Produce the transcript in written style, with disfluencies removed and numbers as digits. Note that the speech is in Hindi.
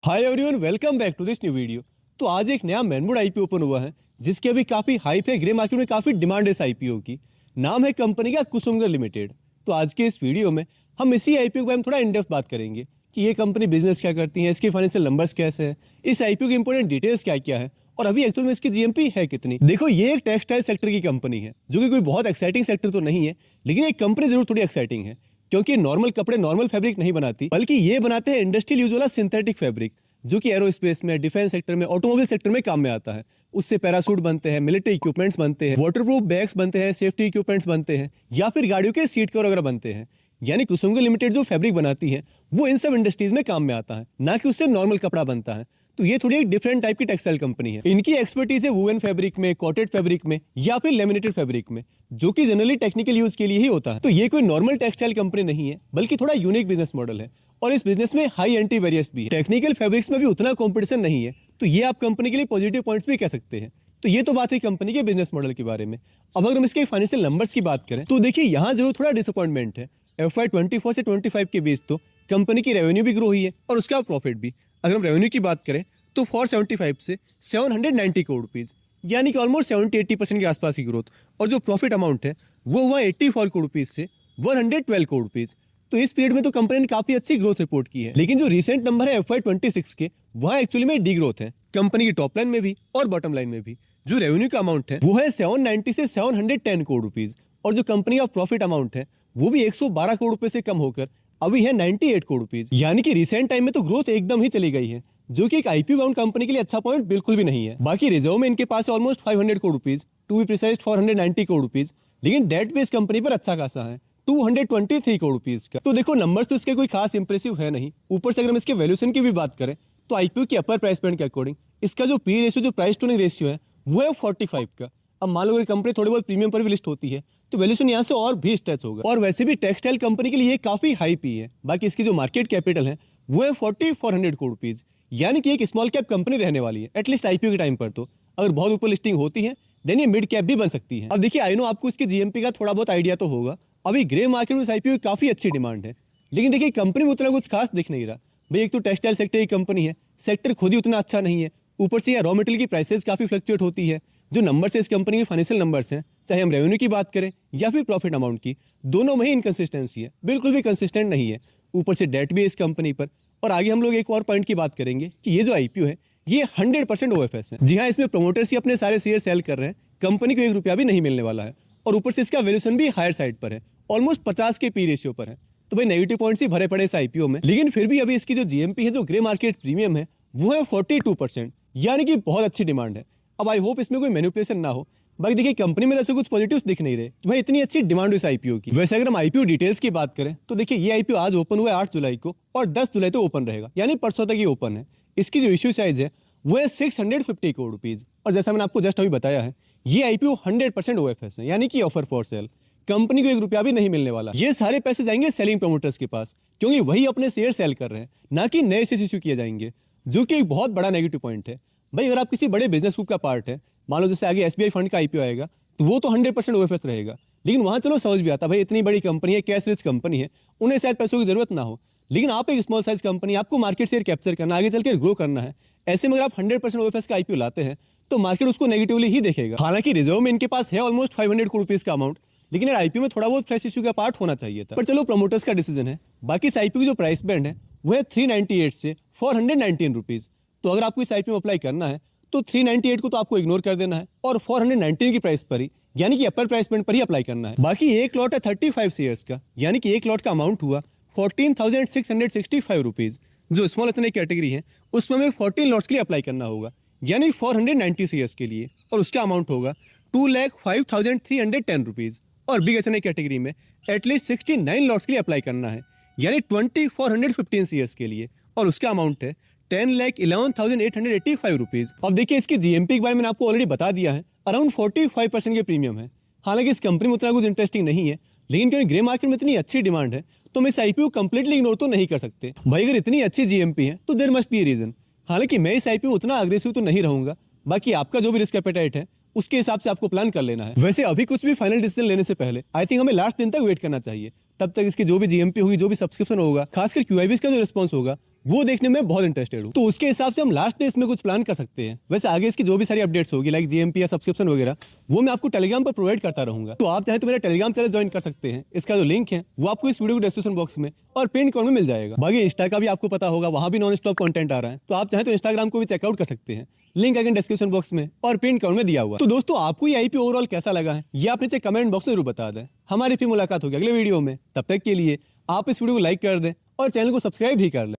Hi everyone, welcome back to this new video. तो आज एक नया मैनबोर्ड आईपीओ ओपन हुआ है जिसकी अभी काफी हाइप है। ग्रे मार्केट में काफी डिमांड है इस आईपीओ की। नाम है कंपनी का कुसुमगर लिमिटेड। तो आज के इस वीडियो में हम इसी आईपीओ के बारे में थोड़ा इन डेप्थ बात करेंगे कि ये कंपनी बिजनेस क्या करती है, इसके फाइनेंशियल नंबर्स कैसे हैं, इस आईपीओ की इंपॉर्टेंट डिटेल्स क्या क्या है और अभी एक्चुअल में इसकी जीएमपी है कितनी। देखो, ये एक टेक्सटाइल सेक्टर की कंपनी है जो कि कोई बहुत एक्साइटिंग सेक्टर तो नहीं है, लेकिन ये कंपनी जरूर थोड़ी एक्साइटिंग है क्योंकि नॉर्मल कपड़े नॉर्मल फैब्रिक नहीं बनाती, बल्कि ये बनाते हैं इंडस्ट्रियल यूज वाला सिंथेटिक फैब्रिक जो कि एरोस्पेस में, डिफेंस सेक्टर में, ऑटोमोबाइल सेक्टर में काम में आता है। उससे पैरासूट बनते हैं, मिलिट्री इक्विपमेंट्स बनते हैं, वाटरप्रूफ बैग्स बनते हैं, सेफ्टी इक्विपमेंट्स बनते हैं या फिर गाड़ियों के सीट कवर वगैरह बनते हैं। यानी कुसुमगर लिमिटेड जो फैब्रिक बनाती है वो इन सब इंडस्ट्रीज में काम में आता है, ना कि उससे नॉर्मल कपड़ा बनता है। तो ये थोड़ी एक डिफरेंट टाइप की टेक्सटाइल कंपनी है। इनकी एक्सपर्टीज है वूवन फैब्रिक में, कॉटेड फैब्रिक में या फिर लेमिनेटेड फैब्रिक में, जो कि जनरली टेक्निकल यूज के लिए ही होता है। तो ये कोई नॉर्मल टेक्सटाइल कंपनी नहीं है, बल्कि थोड़ा यूनिक बिजनेस मॉडल है और इस बिजनेस में हाई एंट्री बैरियर्स भी है। टेक्निकल फैब्रिक्स में भी उतना कंपटीशन नहीं है, तो ये आप कंपनी के लिए पॉजिटिव पॉइंट्स भी कह सकते हैं। तो ये तो बात है कंपनी के बिजनेस मॉडल के बारे में। अब अगर हम इसके फाइनेंशियल नंबर्स की बात करें तो देखिए यहाँ जरूर थोड़ा डिसअपॉइंटमेंट है। FY 24 से 25 के बीच तो कंपनी की रेवेन्यू भी ग्रो हुई है और उसका प्रॉफिट भी। अगर हम रेवेन्यू की बात करें तो 475 से 790 करोड़ रुपीज, यानी कि ऑलमोस्ट 70-80% के आसपास की ग्रोथ। और जो प्रॉफिट अमाउंट है वो हुआ 84 करोड़ रुपीज से 112 करोड़ रुपीज। तो इस पीरियड में तो कंपनी ने काफी अच्छी ग्रोथ रिपोर्ट की है। लेकिन जो रिसेंट नंबर है FY 26 के, वहाँ एक्चुअली में डी ग्रोथ है कंपनी की टॉप लाइन में भी और बॉटम लाइन में भी। जो रेवेन्यू का अमाउंट है वो है 790 से 710 करोड़ रुपीज और जो कंपनी का प्रॉफिट अमाउंट है वो भी 112 करोड़ रुपए से कम होकर अभी है 98 करोड़ रुपीज। यानी कि रिसेंट टाइम में तो ग्रोथ एकदम ही चली गई है, जो कि एक आईपीओ बाउंड कंपनी के लिए अच्छा पॉइंट बिल्कुल भी नहीं है। बाकी रिजर्व में इनके पास almost 500 crore rupees, to be precise 490 crore rupees. लेकिन डेट बेस्ड कंपनी पर अच्छा खासा है 223 करोड़ रुपीज का। तो देखो, नंबर्स तो इसके कोई खास इंप्रेसिव है नहीं। ऊपर से अगर हम इसके वैल्यूएशन की भी बात करें तो आईपीओ की अपर प्राइस पॉइंट के अकॉर्डिंग इसका जो पी रेशियो, जो प्राइस टू अर्निंग रेशियो है, वो है 45 का। अब मान लो अगर कंपनी थोड़ी बहुत प्रीमियम पर भी लिस्ट होती है तो वैल्यूएशन यहाँ से और भी स्ट्रेच होगा। और वैसे भी टेक्सटाइल कंपनी के लिए काफी हाई पी है। बाकी इसकी जो मार्केट कैपिटल है वो है 4400 करोड़ रुपीज, यानी कि एक स्मॉल कैप कंपनी रहने वाली है एटलीस्ट आईपीओ के टाइम पर। तो अगर बहुत ऊपर लिस्टिंग होती है देन ये मिड कैप भी बन सकती है। अब देखिए, आई नो आपको इसकी जीएमपी का थोड़ा बहुत आइडिया तो होगा। अभी ग्रे मार्केट में इस आईपीओ की काफी अच्छी डिमांड है, लेकिन देखिए कंपनी में उतना कुछ खास दिख नहीं रहा। भाई, एक तो टेक्सटाइल सेक्टर की कंपनी है, सेक्टर खुद ही उतना अच्छा नहीं है, ऊपर से रॉ मटेरियल की प्राइसेस काफी फ्लक्चुएट होती है। जो नंबर्स है इस कंपनी के फाइनेंशियल नंबर्स हैं, चाहे हम रेवेन्यू की बात करें या फिर प्रॉफिट अमाउंट की, दोनों में ही इनकंसिस्टेंसी है, बिल्कुल भी कंसिस्टेंट नहीं है। ऊपर से डेट भी है इस कंपनी पर। और आगे हम लोग एक और पॉइंट की बात करेंगे कि ये जो आईपीओ है ये 100% ओएफएस है। जी हाँ, इसमें प्रोमोटर्स ही अपने सारे शेयर सेल कर रहे हैं, कंपनी को 1 रुपया भी नहीं मिलने वाला है। और ऊपर से इसका वैल्यूएशन भी हायर साइड पर है, ऑलमोस्ट 50 के पी रेशियो पर है। तो भाई नेगेटिव पॉइंट्स ही भरे पड़े इस आईपीओ में। लेकिन फिर भी अभी इसकी जो जीएमपी है, जो ग्रे मार्केट प्रीमियम है, वो है 42%, यानी कि बहुत अच्छी डिमांड है। अब आई होप इसमें कोई मैनिपुलेशन ना हो। बाकी देखिए, कंपनी में जैसे कुछ पॉजिटिव्स दिख नहीं रहे कि भाई इतनी अच्छी डिमांड इस आईपीओ की। वैसे अगर हम आईपीओ डिटेल्स की बात करें तो देखिए, ये आईपीओ आज ओपन हुआ है 8 जुलाई को और 10 जुलाई तो ओपन रहेगा, यानी परसों तक ये ओपन है। इसकी जो इश्यू साइज है वो है 650 करोड़ रुपीज। और जैसा मैंने आपको जस्ट अभी बताया है, ये आईपीओ 100% ओएफएस है, यानी कि ऑफर फॉर सेल। कंपनी को 1 रुपया भी नहीं मिलने वाला। ये सारे पैसे जाएंगे सेलिंग प्रमोटर्स के पास, क्योंकि वही अपने शेयर सेल कर रहे हैं, ना कि नए शेयर इश्यू किए जाएंगे, जो कि एक बहुत बड़ा नेगेटिव पॉइंट है। भाई, अगर आप किसी बड़े बिजनेस ग्रुप का पार्ट है, मान लो जैसे आगे एसबीआई फंड का आईपीओ आएगा, तो वो तो 100% ओएफएस रहेगा। लेकिन वहां चलो समझ भी आता, भाई इतनी बड़ी कंपनी है, कैश रिच कंपनी है, उन्हें शायद पैसों की जरूरत ना हो। लेकिन आप एक स्मॉल साइज कंपनी, आपको मार्केट शेयर कैप्चर करना, आगे चलकर ग्रो करना है। ऐसे में अगर आप 100% ओएफएस का आईपीओ लाते हैं तो मार्केट उसको नेगेटिवली ही देखेगा। हालांकि रिजर्व में इनके पास है ऑलमोस्ट 500 करोड़ रुपीज का अमाउंट, लेकिन यार आईपीओ में थोड़ा बहुत फ्रेश इश्यू का पार्ट होना चाहिए था। पर चलो, प्रमोटर्स का डिसीजन है। बाकी इस आईपीओ की जो प्राइस बैंड है वो है 398 से 419 रुपीज। तो अगर आपको इस आईपीओ में अप्लाई करना है तो 398 को तो आपको इग्नोर कर देना है और 419 की प्राइस पर ही, यानी कि अपर प्राइस पॉइंट पर ही अप्लाई करना है। बाकी एक लॉट है 35 शेयर्स का, यानी कि एक लॉट का अमाउंट हुआ 14,665 रुपीज। जो स्मॉल एसएनआई कैटेगरी है उसमें हमें 14 लॉट्स के लिए अप्लाई करना होगा, यानी 490 शेयर्स के लिए, और उसका अमाउंट होगा 2,05,310 रुपीज। और बिग एसएनआई कैटेगरी में एटलीस्ट 69 लॉट्स के लिए अप्लाई करना है, यानी 2415 शेयर्स के लिए, और उसका अमाउंट है 10,11,885 रुपीज। अब देखिए, इसकी जीएमपी के बारे में मैंने आपको ऑलरेडी बता दिया है, अराउंड 45% के प्रीमियम है। हालांकि इस कंपनी में उतना कुछ इंटरेस्टिंग नहीं है, लेकिन क्योंकि ग्रे मार्केट में इतनी अच्छी डिमांड है तो हम इस आईपीओ कंप्लीटली इग्नोर तो नहीं कर सकते। भाई, अगर इतनी अच्छी जीएमपी है तो there must be a reason. हालांकि मैं इस आईपीओ में उतना अग्रेसिव तो नहीं रहूंगा, बाकी आपका जो भी रिस्क एपेटाइट है उसके हिसाब से आपको प्लान कर लेना है। वैसे अभी कुछ भी फाइनल डिसीजन लेने से पहले आई थिंक हमें लास्ट दिन तक वेट करना चाहिए। तब तक इसकी जो भी जीएमपी होगी, जो भी सब्सक्रिप्शन होगा, खासकर क्यूआईबीएस का जो रिस्पॉन्स होगा, वो देखने में बहुत इंटरेस्टेड हूँ। तो उसके हिसाब से हम लास्ट डे इसमें कुछ प्लान कर सकते हैं। वैसे आगे इसकी जो भी सारी अपडेट्स होगी लाइक जीएमपी या सब्सक्रिप्शन वगैरह, वो मैं आपको टेलीग्राम पर प्रोवाइड करता रहूंगा। तो आप चाहे तो मेरा टेलीग्राम चैनल ज्वाइन कर सकते हैं। इसका जो लिंक है वो आपको इस वीडियो के डिस्क्रिप्शन बॉक्स में और पिन कमेंट में मिल जाएगा। बाकी इंस्टा का भी आपको पता होगा, वहां भी नॉन स्टॉप कंटेंट आ रहा है, तो आप चाहे तो इंस्टाग्राम को भी चेकआउट कर सकते हैं। लिंक अगेन डिस्क्रिप्शन बॉक्स में और पिन कमेंट में दिया हुआ। तो दोस्तों आपको ये आईपीओ ओवरऑल कैसा लगा है ये आप नीचे कमेंट बॉक्स में जरूर बता दें। हमारी फिर मुलाकात होगी अगले वीडियो में। तब तक के लिए आप इस वीडियो को लाइक कर दें और चैनल को सब्सक्राइब भी कर लें।